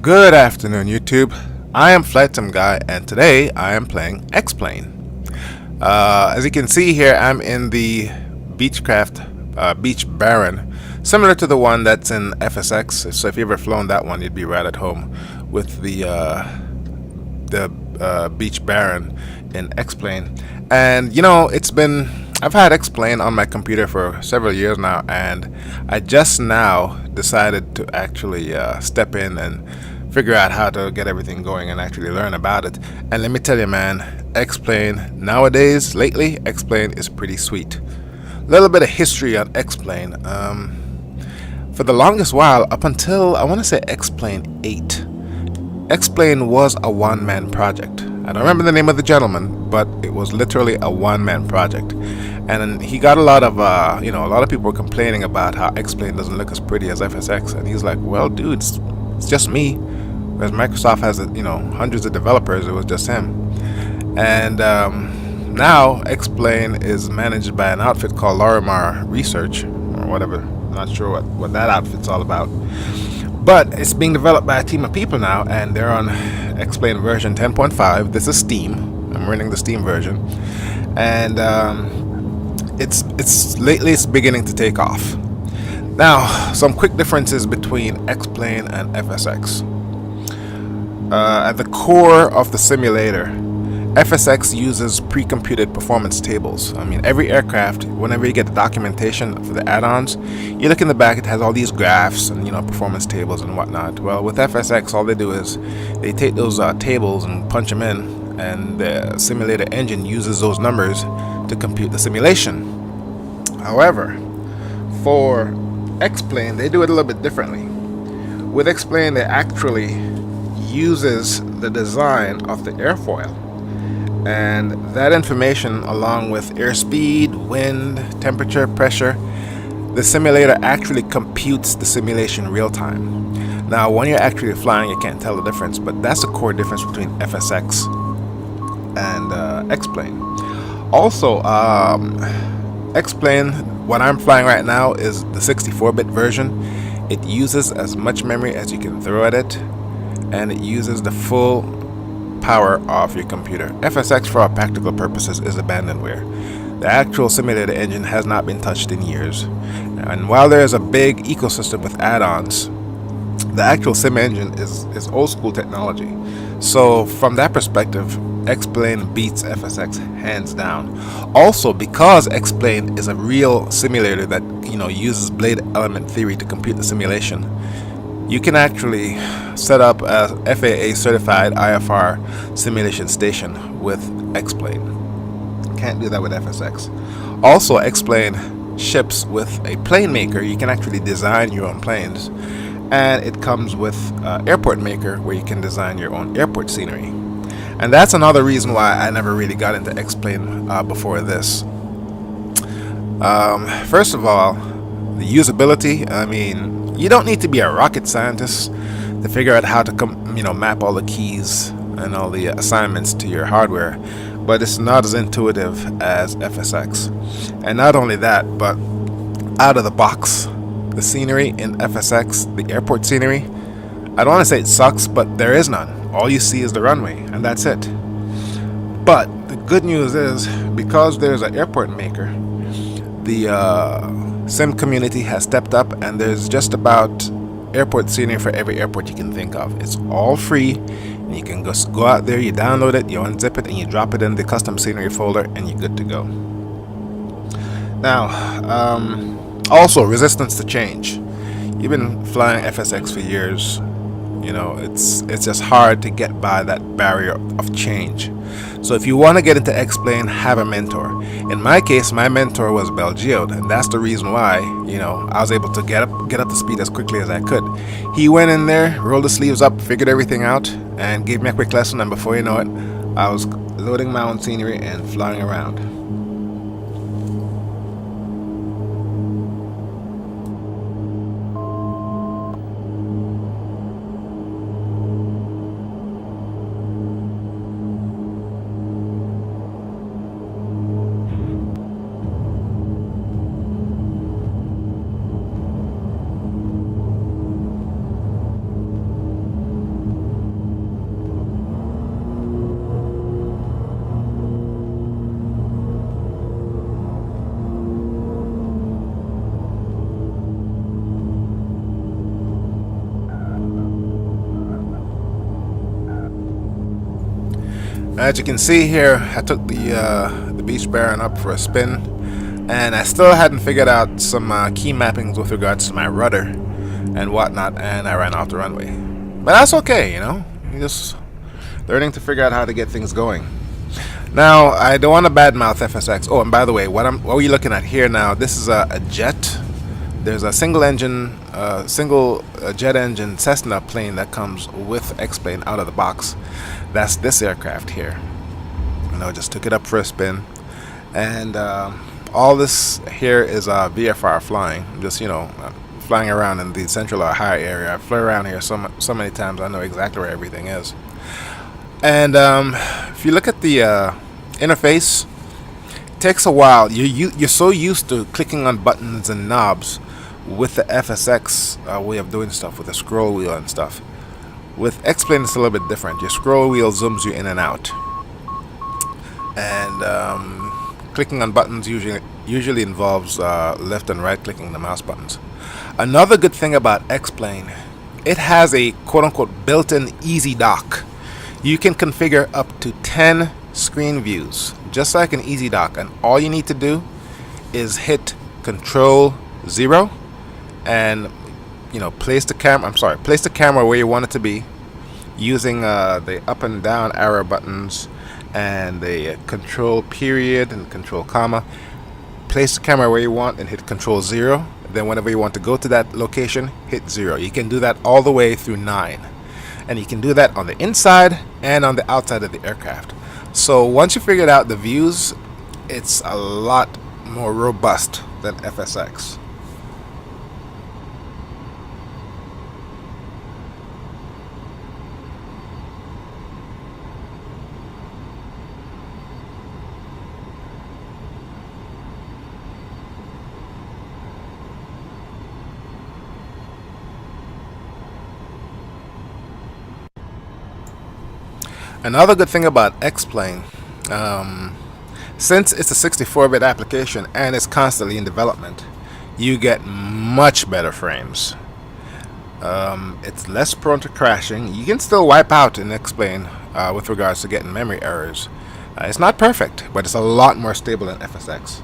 Good afternoon, YouTube. I am Flightsimguy, and today I am playing Xplane. As you can see here, I'm in the Beechcraft Beach Baron, similar to the one that's in FSX. So if you've ever flown that one, you'd be right at home with the Beach Baron in Xplane. And you know, I've had Xplane on my computer for several years now, and I just now decided to actually step in and figure out how to get everything going and actually learn about it. And let me tell you, man, Xplane nowadays, lately, Xplane is pretty sweet. A little bit of history on Xplane. For the longest while, up until I want to say Xplane 8, Xplane was a one-man project. I don't remember the name of the gentleman, but it was literally a one-man project. And he got a lot of, a lot of people were complaining about how Xplane doesn't look as pretty as FSX. And he's like, well, dude, it's just me. Whereas Microsoft has, hundreds of developers, it was just him. And now Xplane is managed by an outfit called Lorimar Research, or whatever. I'm not sure what that outfit's all about. But it's being developed by a team of people now, and they're on Xplane version 10.5. This is Steam. I'm running the Steam version, and it's beginning to take off. Now, some quick differences between Xplane and FSX. At the core of the simulator, FSX uses pre-computed performance tables. I mean, every aircraft, whenever you get the documentation for the add-ons, you look in the back, it has all these graphs and performance tables and whatnot. Well, with FSX, all they do is they take those tables and punch them in, and the simulator engine uses those numbers to compute the simulation. However, for Xplane, they do it a little bit differently. With Xplane, they actually uses the design of the airfoil, and that information, along with airspeed, wind, temperature, pressure, the simulator actually computes the simulation real time. Now, when you're actually flying, you can't tell the difference, but that's the core difference between FSX and Xplane. Also, Xplane, what I'm flying right now, is the 64-bit version. It uses as much memory as you can throw at it, and it uses the full power of your computer. FSX, for all practical purposes, is abandonware. The actual simulator engine has not been touched in years. And while there is a big ecosystem with add-ons, the actual sim engine is old school technology. So from that perspective, Xplane beats FSX hands down. Also, because Xplane is a real simulator that uses blade element theory to compute the simulation, you can actually set up a FAA certified IFR simulation station with Xplane. Can't do that with FSX. Also, Xplane ships with a plane maker. You can actually design your own planes, and it comes with airport maker, where you can design your own airport scenery. And that's another reason why I never really got into Xplane before this. First of all, the usability. I mean, you don't need to be a rocket scientist to figure out how to map all the keys and all the assignments to your hardware, but it's not as intuitive as FSX. And not only that, but out of the box, the scenery in FSX, the airport scenery, I don't want to say it sucks, but there is none. All you see is the runway, and that's it. But the good news is, because there's an airport maker, the sim community has stepped up, and there's just about airport scenery for every airport you can think of. It's all free, and you can just go out there, you download it, you unzip it, and you drop it in the custom scenery folder, and you're good to go. Now, also resistance to change. You've been flying FSX for years. It's just hard to get by that barrier of change. So if you want to get into Xplane, have a mentor. In my case, my mentor was Belgiode, and that's the reason why I was able to get up to speed as quickly as I could. He went in there, rolled the sleeves up, figured everything out, and gave me a quick lesson, and before you know it, I was loading my own scenery and flying around. As you can see here, I took the Beach Baron up for a spin, and I still hadn't figured out some key mappings with regards to my rudder and whatnot, and I ran off the runway. But that's okay, you know. You're just learning to figure out how to get things going. Now, I don't want to badmouth FSX. Oh, and by the way, what are you looking at here now? This is a jet. There's a single jet engine Cessna plane that comes with Xplane out of the box. That's this aircraft here. Just took it up for a spin, and all this here is VFR flying. Just flying around in the central or high area. I flew around here so many times I know exactly where everything is. And if you look at the interface, it takes a while. You're so used to clicking on buttons and knobs with the FSX way of doing stuff with the scroll wheel and stuff. With Xplane, it's a little bit different. Your scroll wheel zooms you in and out, and clicking on buttons usually involves left and right clicking the mouse buttons. Another good thing about Xplane, it has a quote-unquote built-in easy dock. You can configure up to 10 screen views, just like an easy dock, and all you need to do is hit Control 0 and place the camera where you want it to be using the up and down arrow buttons and the control period and control comma. Place the camera where you want and hit Control 0. Then whenever you want to go to that location, hit 0. You can do that all the way through 9. And you can do that on the inside and on the outside of the aircraft. So once you figured out the views, it's a lot more robust than FSX. Another good thing about Xplane, since it's a 64-bit application and it's constantly in development, you get much better frames. It's less prone to crashing. You can still wipe out in Xplane with regards to getting memory errors. It's not perfect, but it's a lot more stable than FSX.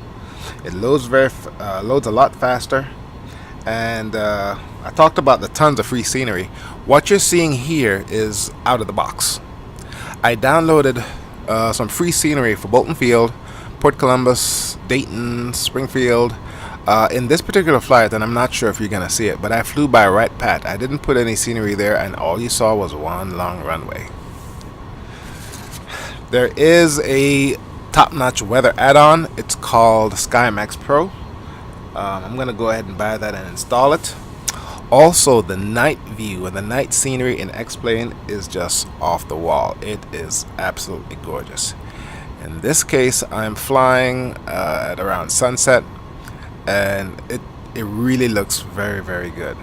It loads loads a lot faster, and I talked about the tons of free scenery. What you're seeing here is out of the box. I downloaded some free scenery for Bolton Field, Port Columbus, Dayton, Springfield. In this particular flight, and I'm not sure if you're going to see it, but I flew by right pat. I didn't put any scenery there, and all you saw was one long runway. There is a top-notch weather add-on. It's called SkyMax Pro. I'm going to go ahead and buy that and install it. Also, the night view and the night scenery in Xplane is just off the wall. It is absolutely gorgeous. In this case, I'm flying at around sunset, and it really looks very, very good.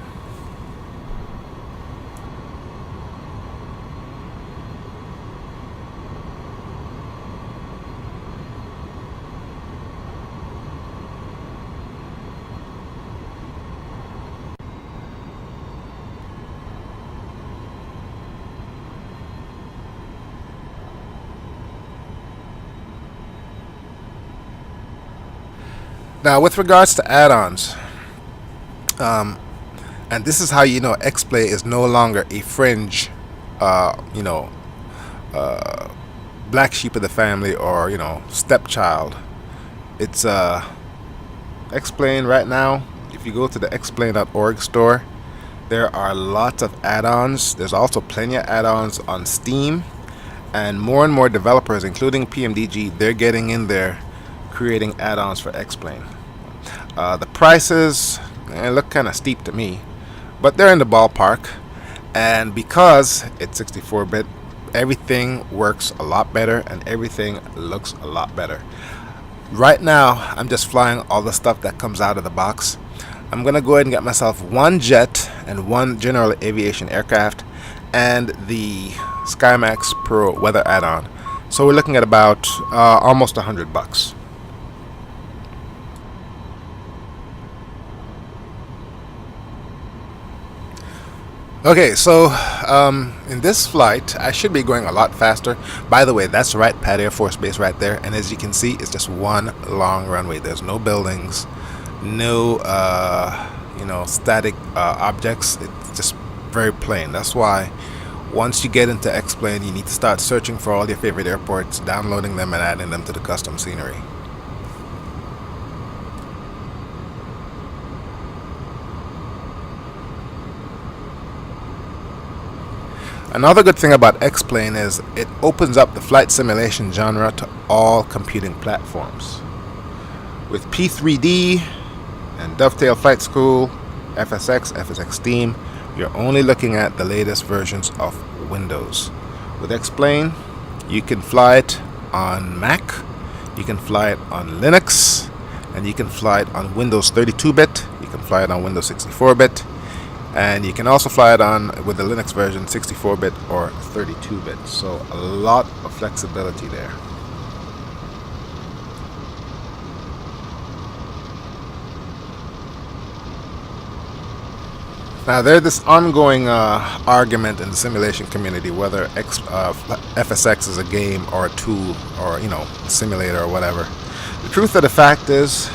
Now, with regards to add-ons, and this is how you know Xplane is no longer a fringe, black sheep of the family, or stepchild. It's Xplane right now. If you go to the xplane.org store, there are lots of add-ons. There's also plenty of add-ons on Steam, and more developers, including PMDG, they're getting in there creating add-ons for Xplane. The prices look kind of steep to me, but they're in the ballpark, and because it's 64-bit, everything works a lot better and everything looks a lot better. Right now, I'm just flying all the stuff that comes out of the box. I'm gonna go ahead and get myself one jet and one general aviation aircraft and the SkyMax Pro weather add-on. So we're looking at about almost $100. Okay, so in this flight, I should be going a lot faster. By the way, that's right, Pat Air Force Base right there. And as you can see, it's just one long runway. There's no buildings, no static objects. It's just very plain. That's why once you get into Xplane, you need to start searching for all your favorite airports, downloading them, and adding them to the custom scenery. Another good thing about Xplane is it opens up the flight simulation genre to all computing platforms. With P3D and Dovetail Flight School, FSX, FSX Steam, you're only looking at the latest versions of Windows. With Xplane, you can fly it on Mac, you can fly it on Linux, and you can fly it on Windows 32-bit, you can fly it on Windows 64-bit, and you can also fly it on with the Linux version 64-bit or 32-bit. So a lot of flexibility there. Now there's this ongoing argument in the simulation community whether FSX is a game or a tool or a simulator or whatever. The truth of the fact is,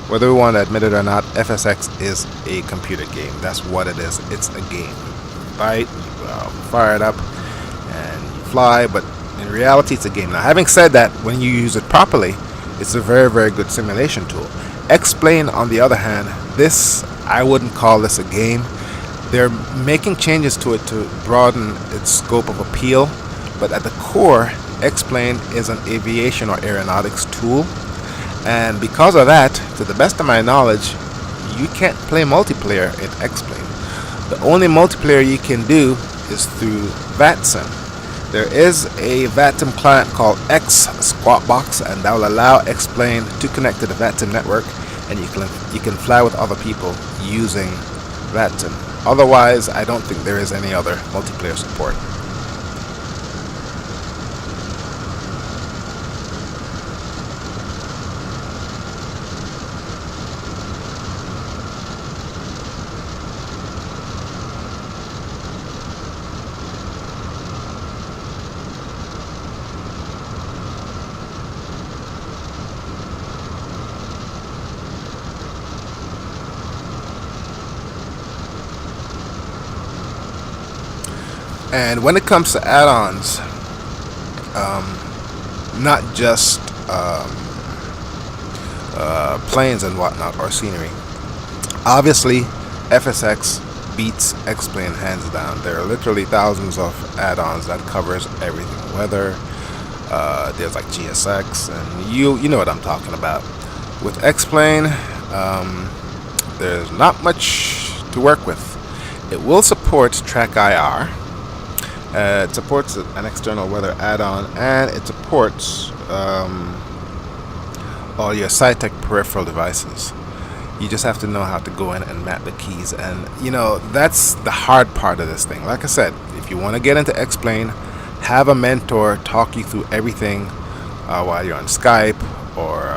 whether we want to admit it or not, FSX is a computer game. That's what it is. It's a game. You buy it, you fire it up, and you fly, but in reality, it's a game. Now, having said that, when you use it properly, it's a very, very good simulation tool. Xplane, on the other hand, I wouldn't call this a game. They're making changes to it to broaden its scope of appeal, but at the core, Xplane is an aviation or aeronautics tool. And because of that, to the best of my knowledge, you can't play multiplayer in Xplane. The only multiplayer you can do is through VATSIM. There is a VATSIM client called X Squawkbox, and that will allow Xplane to connect to the VATSIM network, and you can fly with other people using VATSIM. Otherwise, I don't think there is any other multiplayer support. And when it comes to add-ons, not just planes and whatnot or scenery, obviously FSX beats Xplane hands down. There are literally thousands of add-ons that covers everything. Whether there's like GSX, and you know what I'm talking about. With Xplane, there's not much to work with. It will support Track IR. It supports an external weather add-on, and it supports all your SciTech peripheral devices. You just have to know how to go in and map the keys, and that's the hard part of this thing. Like I said, if you want to get into Xplane, have a mentor talk you through everything while you're on Skype or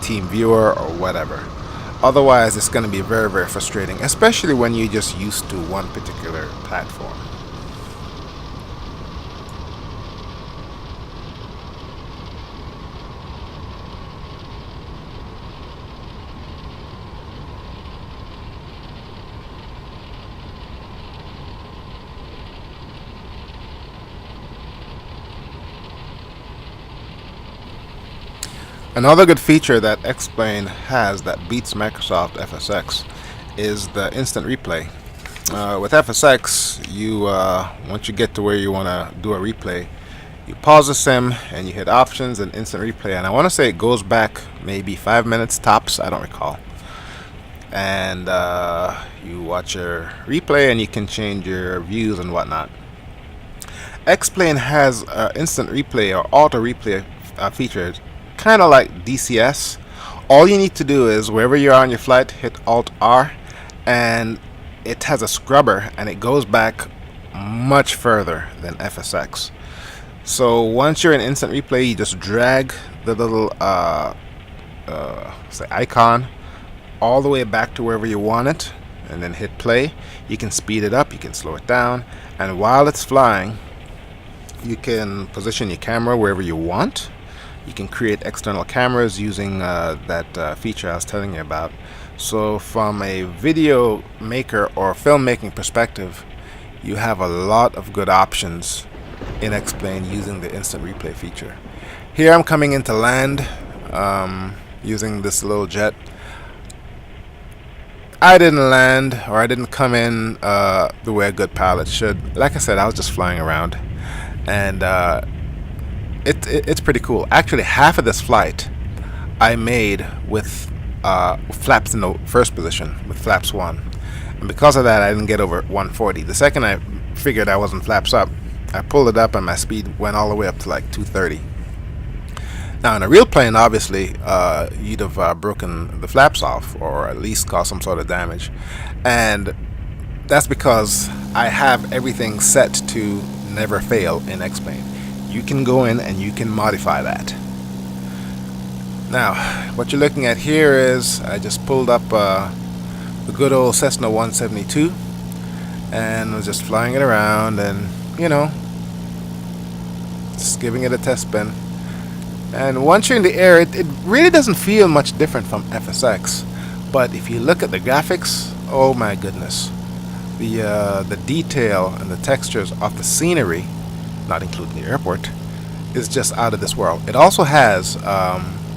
TeamViewer or whatever. Otherwise, it's going to be very, very frustrating, especially when you're just used to one particular platform. Another good feature that Xplane has that beats Microsoft FSX is the instant replay. With FSX, you once you get to where you want to do a replay, you pause the sim and you hit options and instant replay. And I want to say it goes back maybe 5 minutes tops. I don't recall. And you watch your replay and you can change your views and whatnot. Xplane has instant replay or auto replay features, kind of like DCS. All you need to do is wherever you are on your flight, hit Alt R, and it has a scrubber and it goes back much further than FSX. So once you're in instant replay, you just drag the little say icon all the way back to wherever you want it, and then hit play. You can speed it up, you can slow it down, and while it's flying, you can position your camera wherever you want. You can create external cameras using that feature I was telling you about. So from a video maker or filmmaking perspective, you have a lot of good options in Xplane using the instant replay feature. Here I'm coming into land using this little jet. I didn't land, or I didn't come in the way a good pilot should. Like I said, I was just flying around, and it's pretty cool. Actually, half of this flight I made with flaps in the first position, with flaps 1. And because of that, I didn't get over 140. The second I figured I wasn't flaps up, I pulled it up and my speed went all the way up to like 230. Now in a real plane, obviously, you'd have broken the flaps off, or at least caused some sort of damage. And that's because I have everything set to never fail in Xplane. You can go in and you can modify that. Now, what you're looking at here is I just pulled up the good old Cessna 172 and was just flying it around and, you know, just giving it a test spin. And once you're in the air, it really doesn't feel much different from FSX. But if you look at the graphics, oh my goodness. The detail and the textures of the scenery, not including the airport, is just out of this world. It also has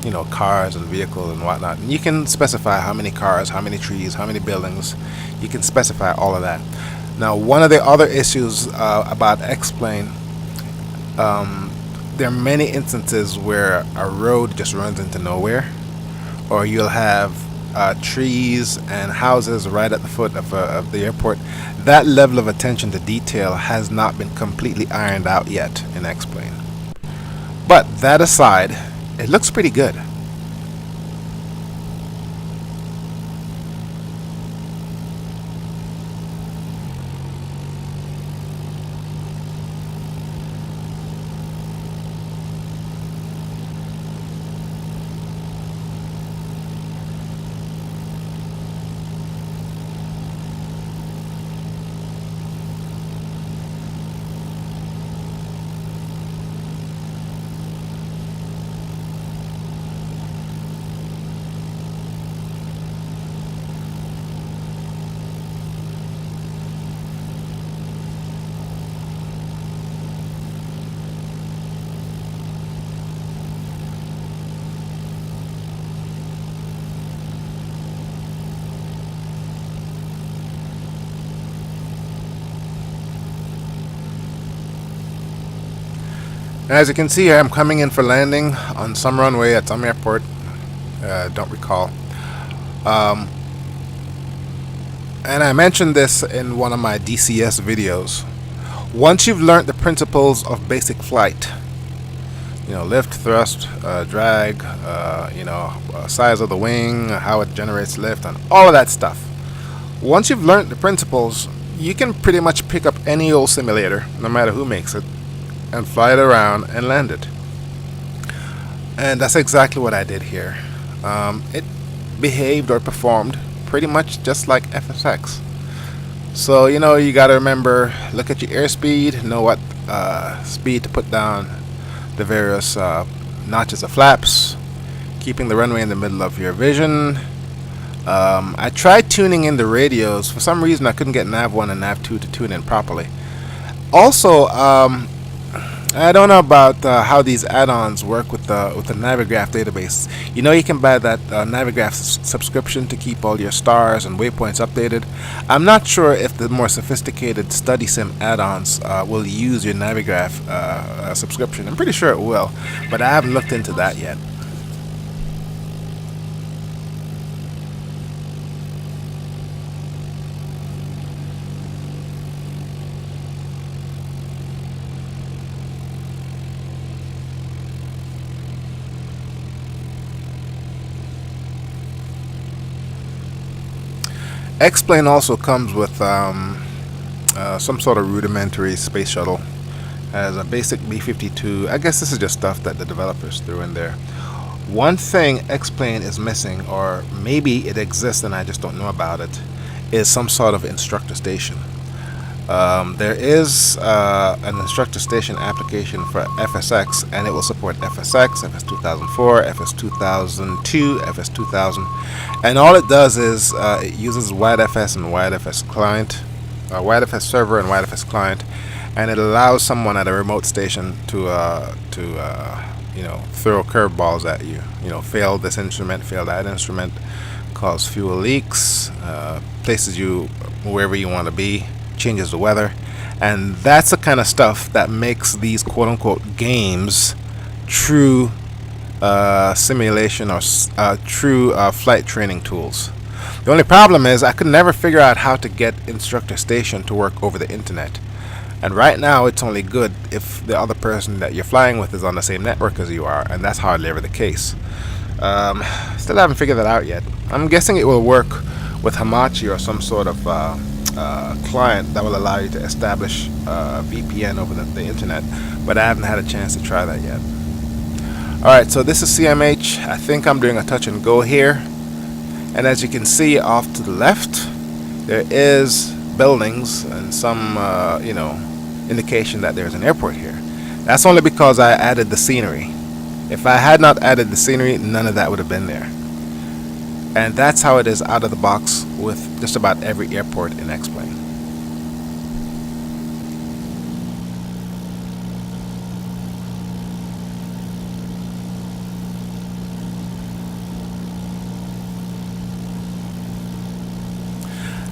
you know, cars and vehicles and whatnot, and you can specify how many cars, how many trees, how many buildings. You can specify all of that. Now, one of the other issues about Xplane, there are many instances where a road just runs into nowhere, or you'll have trees and houses right at the foot of the airport. That level of attention to detail has not been completely ironed out yet in Xplane. But that aside, it looks pretty good. As you can see here, I'm coming in for landing on some runway at some airport. Don't recall. And I mentioned this in one of my DCS videos. Once you've learned the principles of basic flight, you know, lift, thrust, drag, you know, size of the wing, how it generates lift, and all of that stuff. Once you've learned the principles, you can pretty much pick up any old simulator, no matter who makes it, and fly it around and land it. And that's exactly what I did here. It behaved or performed pretty much just like FSX. So, you know, you got to remember, look at your airspeed, know what speed to put down the various notches of flaps, keeping the runway in the middle of your vision. I tried tuning in the radios. For some reason I couldn't get nav 1 and nav 2 to tune in properly. Also, I don't know about how these add-ons work with the Navigraph database. You know, you can buy that Navigraph subscription to keep all your stars and waypoints updated. I'm not sure if the more sophisticated StudySim add-ons will use your Navigraph subscription. I'm pretty sure it will, but I haven't looked into that yet. Xplane also comes with some sort of rudimentary space shuttle. Has a basic B-52. I guess this is just stuff that the developers threw in there. One thing Xplane is missing, or maybe it exists and I just don't know about it, is some sort of instructor station. There is an instructor station application for FSX, and it will support FSX, FS2004, FS2002, FS2000, and all it does is it uses WideFS and WideFS client, WideFS server and WideFS client, and it allows someone at a remote station to you know, throw curveballs at you. You know, fail this instrument, fail that instrument, cause fuel leaks, places you wherever you want to be, changes the weather, and that's the kind of stuff that makes these quote-unquote games true simulation or true flight training tools. The only problem is I could never figure out how to get instructor station to work over the internet, and right now it's only good if the other person that you're flying with is on the same network as you are, and that's hardly ever the case. Still haven't figured that out yet. I'm guessing it will work with Hamachi or some sort of client that will allow you to establish VPN over the internet, but I haven't had a chance to try that yet. Alright, so this is CMH. I think I'm doing a touch and go here, and as you can see off to the left there is buildings and some you know, indication that there's an airport here. That's only because I added the scenery. If I had not added the scenery, none of that would have been there. And that's how it is out of the box with just about every airport in Xplane.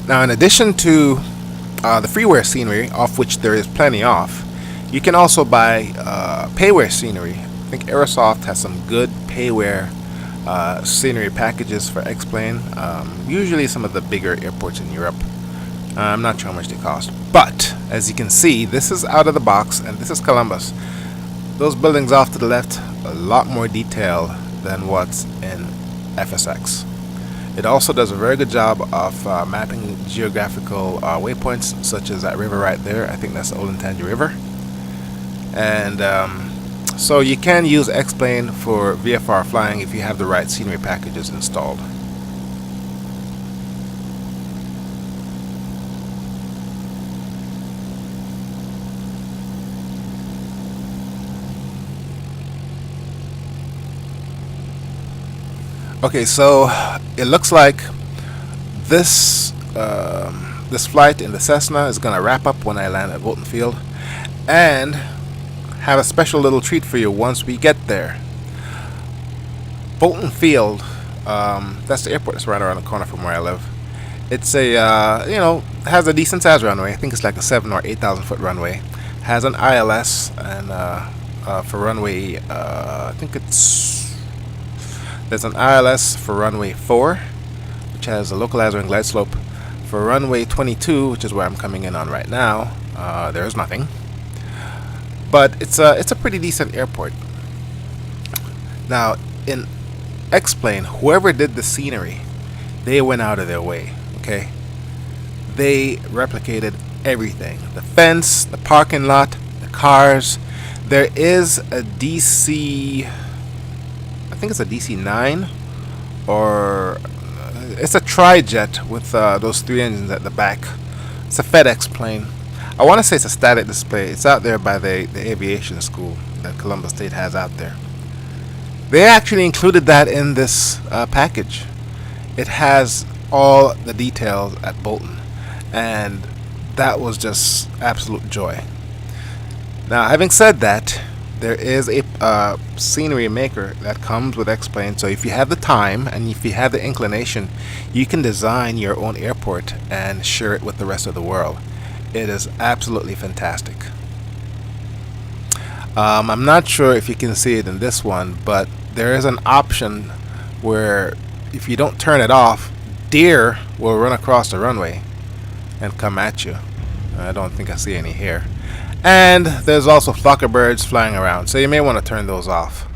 Now, in addition to the freeware scenery, of which there is plenty of, you can also buy payware scenery. I think Aerosoft has some good payware scenery packages for Xplane. Usually some of the bigger airports in Europe. I'm not sure how much they cost, but as you can see, this is out of the box, and this is Columbus. Those buildings off to the left, a lot more detail than what's in FSX. It also does a very good job of mapping geographical waypoints, such as that river right there. I think that's the Olentangy River. And so you can use Xplane for VFR flying if you have the right scenery packages installed. Okay, so it looks like this this flight in the Cessna is going to wrap up when I land at Bolton Field, and have a special little treat for you once we get there. Bolton Field, that's the airport that's right around the corner from where I live. It's a you know, has a decent sized runway. I think it's like a 7,000 or 8,000 foot runway. Has an ILS, and for runway I think there's an ILS for runway 4, which has a localizer and glide slope. For runway 22, which is where I'm coming in on right now, there's nothing. But it's a pretty decent airport. Now, in Xplane, whoever did the scenery, they went out of their way. Okay, they replicated everything: the fence, the parking lot, the cars. There is a DC, I think it's a DC-9, or it's a tri-jet with those 3 engines at the back. It's a FedEx plane. I want to say it's a static display. It's out there by the aviation school that Columbus State has out there. They actually included that in this package. It has all the details at Bolton, and that was just absolute joy. Now, having said that, there is a scenery maker that comes with Xplane, so if you have the time and if you have the inclination, you can design your own airport and share it with the rest of the world. It is absolutely fantastic. I'm not sure if you can see it in this one, but there is an option where if you don't turn it off, deer will run across the runway and come at you. I don't think I see any here. And there's also flock of birds flying around, so you may want to turn those off.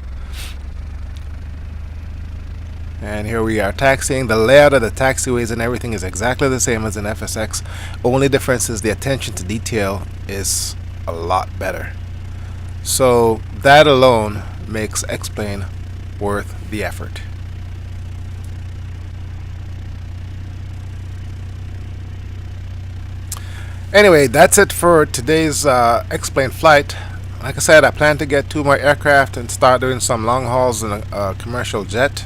And here we are taxiing. The layout of the taxiways and everything is exactly the same as in FSX. Only difference is the attention to detail is a lot better. So that alone makes Xplane worth the effort. Anyway, that's it for today's Xplane flight. Like I said, I plan to get 2 more aircraft and start doing some long hauls in a commercial jet.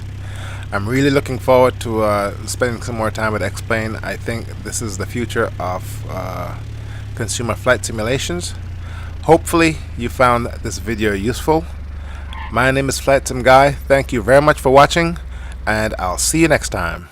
I'm really looking forward to spending some more time with Xplane. I think this is the future of consumer flight simulations. Hopefully you found this video useful. My name is Flightsimguy. Thank you very much for watching, and I'll see you next time.